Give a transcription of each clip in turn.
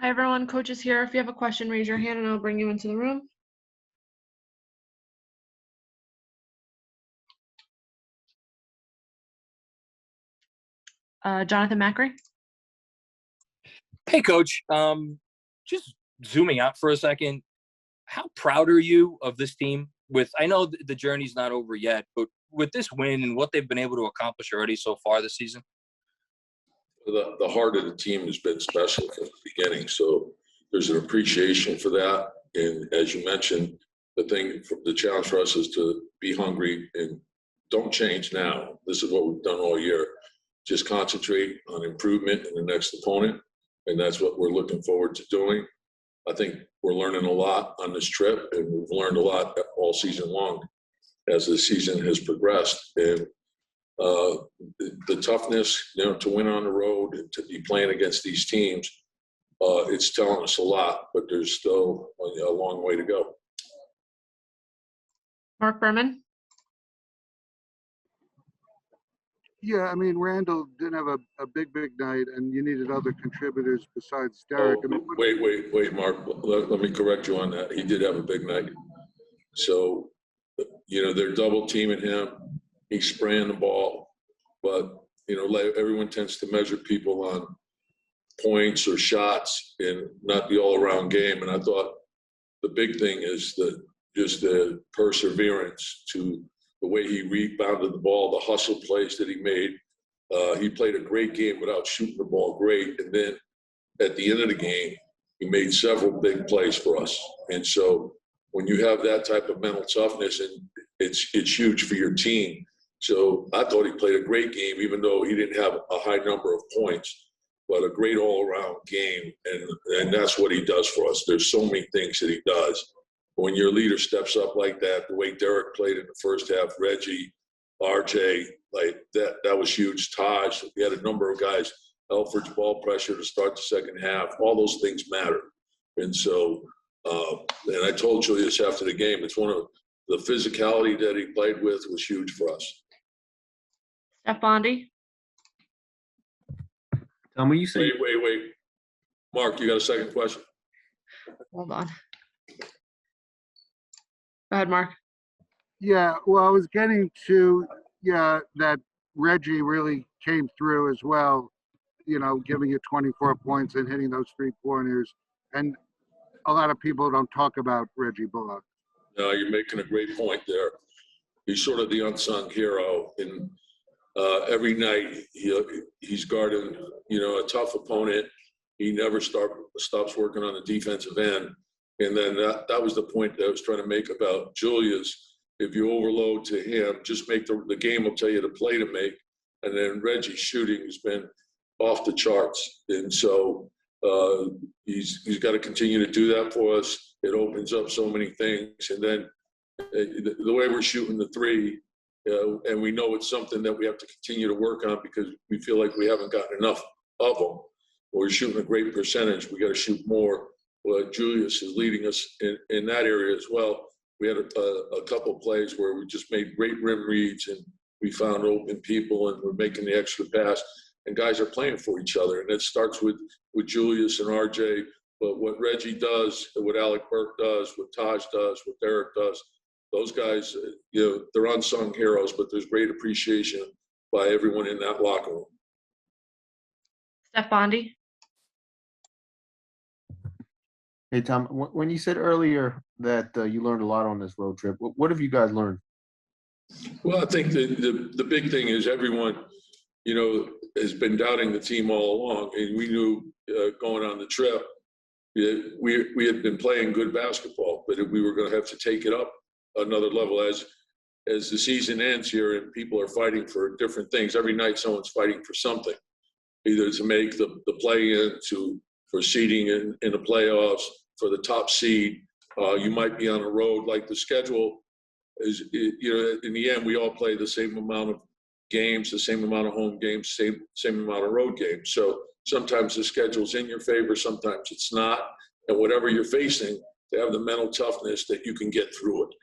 Hi, everyone. Coach is here. If you have a question, raise your hand and I'll bring you into the room. Jonathan Macri. Hey, Coach. Just zooming out for a second, how proud are you of this team? I know the journey's not over yet, but with this win and what they've been able to accomplish already so far this season? The heart of the team has been special from the beginning, so there's an appreciation for that. And as you mentioned, the challenge for us is to be hungry and don't change now. This is what we've done all year. Just concentrate on improvement in the next opponent, and that's what we're looking forward to doing. I think we're learning a lot on this trip, and we've learned a lot all season long as the season has progressed. And the toughness, to win on the road and to be playing against these teams, it's telling us a lot, but there's still a long way to go. Mark Berman. Yeah, I mean, Randle didn't have a big night, and you needed other contributors besides Derrick. Wait, Mark. Let me correct you on that. He did have a big night. So, they're double teaming him. He's spraying the ball. But, everyone tends to measure people on points or shots and not the all-around game. And I thought the big thing is just the perseverance to the way he rebounded the ball, the hustle plays that he made. He played a great game without shooting the ball great. And then at the end of the game, he made several big plays for us. And so when you have that type of mental toughness, and it's huge for your team. So I thought he played a great game, even though he didn't have a high number of points, but a great all-around game. And that's what he does for us. There's so many things that he does. When your leader steps up like that, the way Derrick played in the first half, Reggie, RJ, like that was huge. Taj, we had a number of guys, Elford's ball pressure to start the second half. All those things matter. And so, and I told Julius after the game, it's one of the physicality that he played with was huge for us. Steph Bondi. Tell me, you say. Wait. Mark, you got a second question? Hold on. Go ahead, Mark. Yeah, well, I was getting to, that Reggie really came through as well, giving you 24 points and hitting those 3-pointers. And a lot of people don't talk about Reggie Bullock. No, you're making a great point there. He's sort of the unsung hero. And every night he's guarding, a tough opponent. He never stops working on the defensive end. And then that was the point that I was trying to make about Julius. If you overload to him, just make the game will tell you the play to make. And then Reggie's shooting has been off the charts. And so he's got to continue to do that for us. It opens up so many things. And then the way we're shooting the three, and we know it's something that we have to continue to work on because we feel like we haven't gotten enough of them. We're shooting a great percentage. We got to shoot more. Well, Julius is leading us in that area as well. We had a couple of plays where we just made great rim reads and we found open people and we're making the extra pass. And guys are playing for each other. And it starts with Julius and RJ. But what Reggie does, what Alec Burke does, what Taj does, what Derrick does, those guys, they're unsung heroes, but there's great appreciation by everyone in that locker room. Steph Bondi. Hey, Tom, when you said earlier that you learned a lot on this road trip, what have you guys learned? Well, I think the big thing is everyone, has been doubting the team all along. And we knew going on the trip, we had been playing good basketball, but we were going to have to take it up another level as the season ends here and people are fighting for different things. Every night someone's fighting for something, either to make the play-in, for seeding in the playoffs, for the top seed. You might be on a road. Like the schedule is, in the end, we all play the same amount of games, the same amount of home games, same amount of road games. So sometimes the schedule's in your favor, sometimes it's not. And whatever you're facing, to have the mental toughness that you can get through it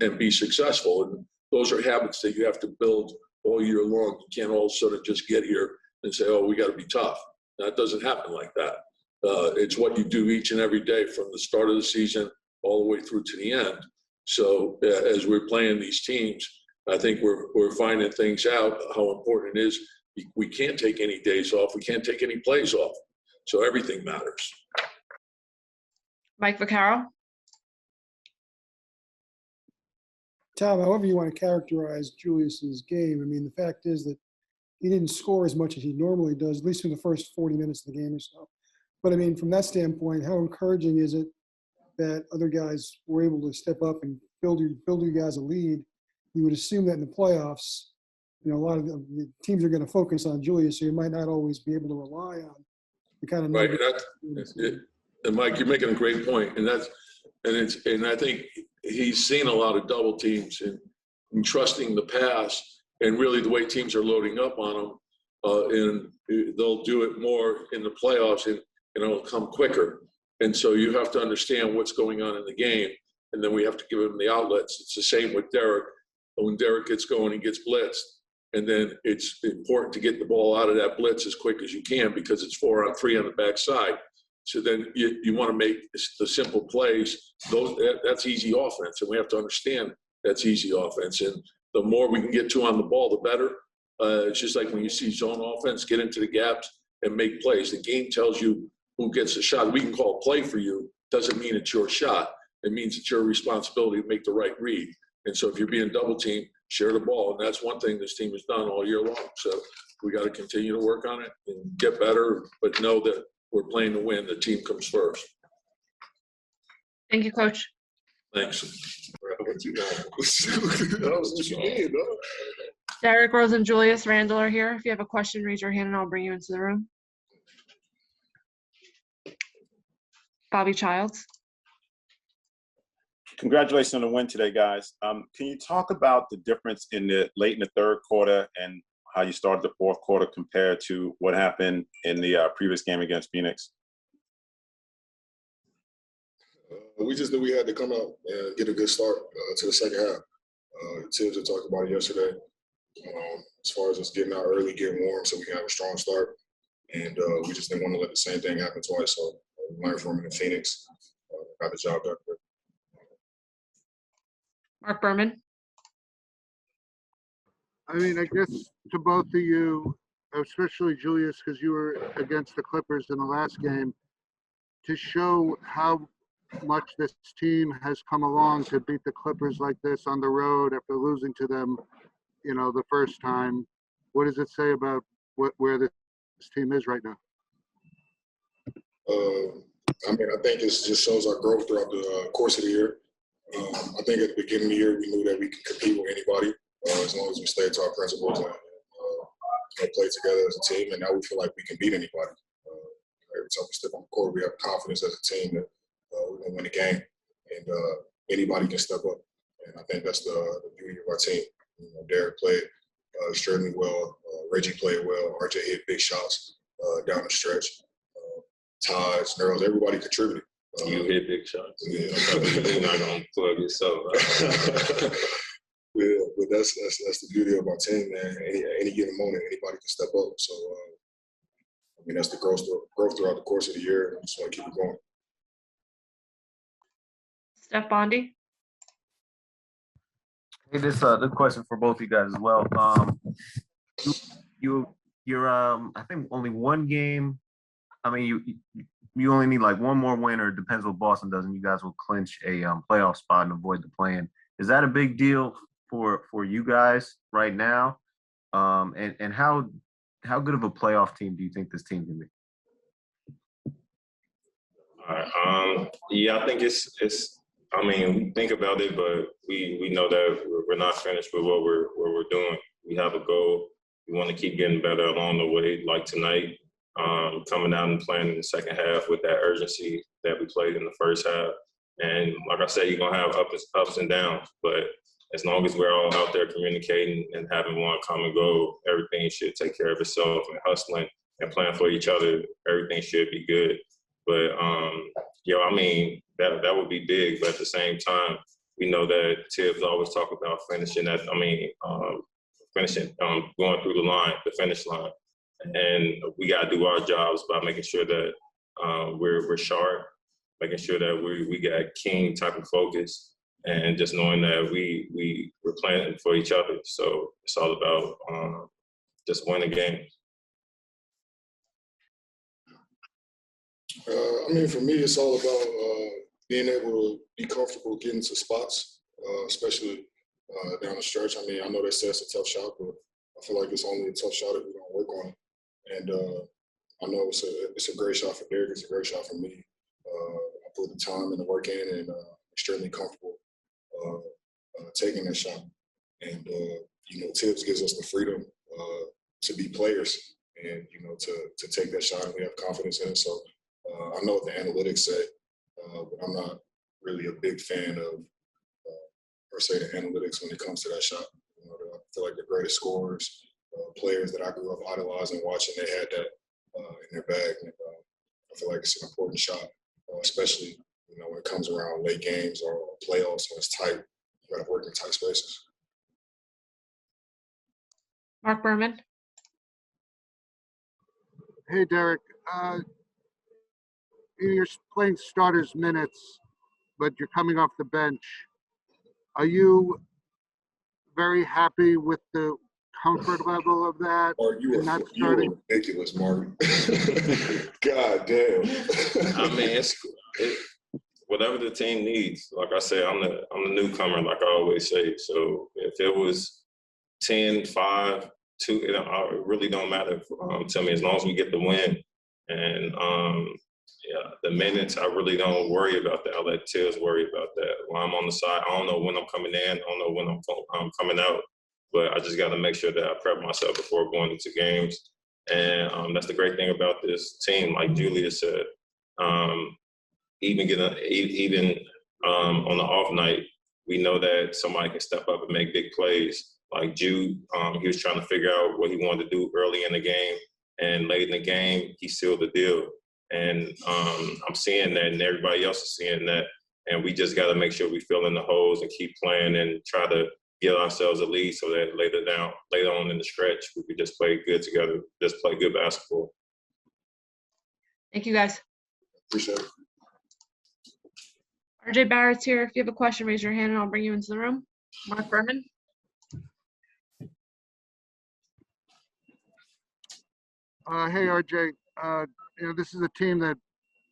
and be successful. And those are habits that you have to build all year long. You can't all sort of just get here and say, oh, we got to be tough. That doesn't happen like that. It's what you do each and every day from the start of the season all the way through to the end. So as we're playing these teams, I think we're finding things out, how important it is. We can't take any days off. We can't take any plays off. So everything matters. Mike Vaccaro. Tom, however you want to characterize Julius's game, I mean, the fact is that he didn't score as much as he normally does, at least in the first 40 minutes of the game or so. But I mean, from that standpoint, how encouraging is it that other guys were able to step up and build you guys a lead? You would assume that in the playoffs, you know, a lot of the teams are going to focus on Julius, so you might not always be able to rely on the kind of right. And Mike, you're making a great point, and I think he's seen a lot of double teams and trusting the pass, and really the way teams are loading up on him, and they'll do it more in the playoffs, and it'll come quicker. And so you have to understand what's going on in the game, and then we have to give him the outlets. It's the same with Derrick. When Derrick gets going, he gets blitzed, and then it's important to get the ball out of that blitz as quick as you can because it's 4-on-3 on the backside. So then you want to make the simple plays. That's easy offense, and we have to understand that's easy offense. And the more we can get to on the ball, the better. It's just like when you see zone offense, get into the gaps and make plays. The game tells you who gets the shot. We can call a play for you. Doesn't mean it's your shot. It means it's your responsibility to make the right read. And so if you're being double teamed, share the ball. And that's one thing this team has done all year long. So we got to continue to work on it and get better, but know that we're playing to win. The team comes first. Thank you, Coach. Thanks. Derrick, Rose, and Julius Randle are here. If you have a question, raise your hand and I'll bring you into the room. Bobby Childs. Congratulations on the win today, guys. Can you talk about the difference late in the third quarter and how you started the fourth quarter compared to what happened in the previous game against Phoenix? We just knew we had to come out and get a good start to the second half. Tibbs had talked about it yesterday, as far as us getting out early, getting warm so we can have a strong start. And we just didn't want to let the same thing happen twice. So we learned from it in Phoenix, got the job done. Mark Berman. I mean, I guess to both of you, especially Julius, because you were against the Clippers in the last game, to show how much this team has come along to beat the Clippers like this on the road after losing to them, you know, the first time. What does it say about where this team is right now? I mean, I think it just shows our growth throughout the course of the year. I think at the beginning of the year, we knew that we could compete with anybody as long as we stay to our principles and play together as a team. And now we feel like we can beat anybody. Every time we step on the court, we have confidence as a team that we're going to win the game. And anybody can step up. And I think that's the beauty of our team. You know, Derrick played extremely well. Reggie played well. RJ hit big shots down the stretch. Taj, Nerls, everybody contributed. You hit big shots. Yeah. You're not gonna plug yourself. Right? Yeah, but that's the beauty of our team, man. Any given moment, anybody can step up. So, I mean, that's the growth throughout the course of the year. I just want to keep it going. Steph Bondi. Hey, this question for both of you guys as well. You're I think only one game. I mean, you only need like one more win, or it depends what Boston does, and you guys will clinch a playoff spot and avoid the play-in. Is that a big deal for you guys right now? And how good of a playoff team do you think this team can be? All right. Yeah, I think it's. I mean, we think about it, but we know that we're not finished with what we're doing. We have a goal. We want to keep getting better along the way. Like tonight, coming out and playing in the second half with that urgency that we played in the first half. And like I said, you're gonna have ups and downs, but as long as we're all out there communicating and having one common goal, everything should take care of itself. And hustling and playing for each other, everything should be good. But I mean, that would be big. But at the same time, we know that Tibbs always talk about finishing that. I mean, going through the finish line, and we got to do our jobs by making sure that we're sharp, making sure that we got king type of focus, and just knowing that we're playing for each other. So it's all about just winning games. I mean, for me, it's all about being able to be comfortable getting to spots, especially down the stretch. I mean, I know they say it's a tough shot, but I feel like it's only a tough shot if we don't work on it. And I know it's a great shot for Derrick. It's a great shot for me. I put the time and the work in, and extremely comfortable taking that shot. And Tibbs gives us the freedom to be players, and to take that shot, and we have confidence in it. So I know what the analytics say, but I'm not really a big fan of per se the analytics when it comes to that shot. I feel like the greatest scorers, players that I grew up idolizing, watching, they had that in their bag. And I feel like it's an important shot, especially when it comes around late games or playoffs when it's tight. You got to work in tight spaces. Mark Berman. Hey, Derrick. You're playing starters minutes, but you're coming off the bench. Are you very happy with the comfort level of that? Mark, you are ridiculous, Mark. God damn. I mean, whatever the team needs. Like I said, I'm the newcomer, like I always say. So if it was 10, 5, 2, it really don't matter to me as long as we get the win. And the minutes, I really don't worry about that. I let Tibbs worry about that. When I'm on the side, I don't know when I'm coming in. I don't know when I'm coming out. But I just got to make sure that I prep myself before going into games. And that's the great thing about this team. Like Julius said, even on the off night, we know that somebody can step up and make big plays. Like Jude, he was trying to figure out what he wanted to do early in the game. And late in the game, he sealed the deal. And I'm seeing that, and everybody else is seeing that. And we just got to make sure we fill in the holes and keep playing and try to give ourselves a lead so that later on in the stretch, we could just play good together, just play good basketball. Thank you, guys. Appreciate it. RJ Barrett's here. If you have a question, raise your hand and I'll bring you into the room. Mark Berman. Hey, RJ. This is a team that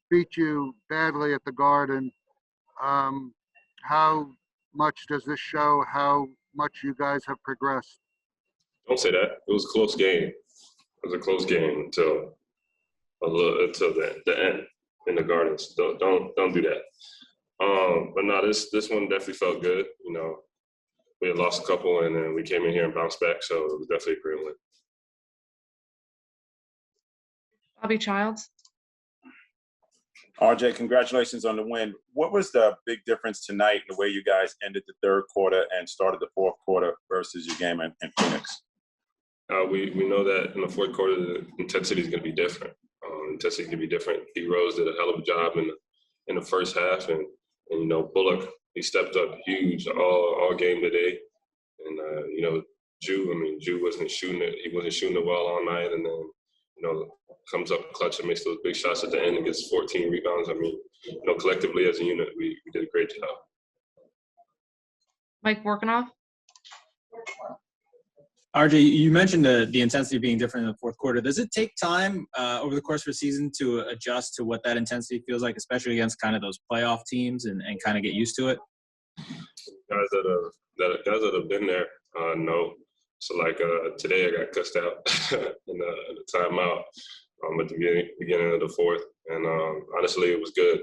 beat you badly at the Garden. How much does this show how much you guys have progressed? Don't say that. It was a close game. It was a close game until the end in the Gardens. Don't do that. But no, this one definitely felt good. We had lost a couple, and then we came in here and bounced back. So it was definitely a great win. Bobby Childs. RJ, congratulations on the win. What was the big difference tonight, the way you guys ended the third quarter and started the fourth quarter versus your game in Phoenix? We know that in the fourth quarter, the intensity is going to be different. Intensity is going to be different. D Rose did a hell of a job in the first half, and Bullock, he stepped up huge all game today. And Jew wasn't shooting it. He wasn't shooting it well all night, and then comes up clutch and makes those big shots at the end and gets 14 rebounds. I mean, collectively as a unit, we did a great job. Mike Vorkunov. RJ, you mentioned the intensity being different in the fourth quarter. Does it take time over the course of a season to adjust to what that intensity feels like, especially against kind of those playoff teams and kind of get used to it? Guys that have been there know. So today I got cussed out in the timeout at the beginning of the fourth, and honestly it was good.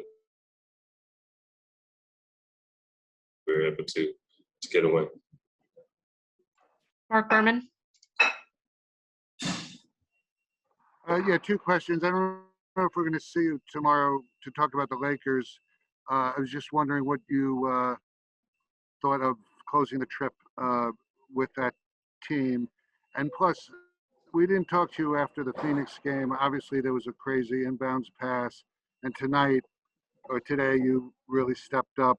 We were able to get a win. Mark Berman. Yeah, two questions. I don't know if we're going to see you tomorrow to talk about the Lakers. I was just wondering what you thought of closing the trip with that team. And plus, we didn't talk to you after the Phoenix game. Obviously, there was a crazy inbounds pass. And tonight, or today, you really stepped up.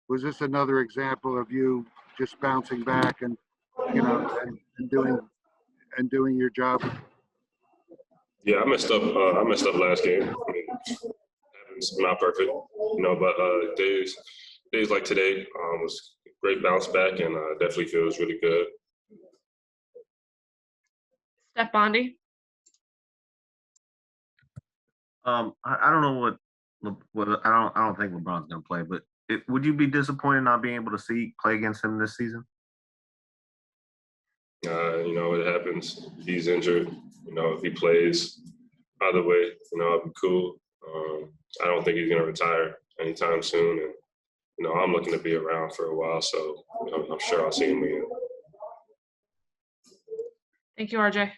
Was this another example of you just bouncing back and doing your job? Yeah, I messed up last game. Happens, not perfect, you know, but days like today was a great bounce back, and definitely feels really good. Steph Bondi. I don't know what I don't think LeBron's gonna play, but would you be disappointed not being able to play against him this season? You know, it happens. He's injured. You know, if he plays either way, you know, I'll be cool. I don't think he's gonna retire anytime soon, and you know, I'm looking to be around for a while, so you know, I'm sure I'll see him again. Thank you, RJ.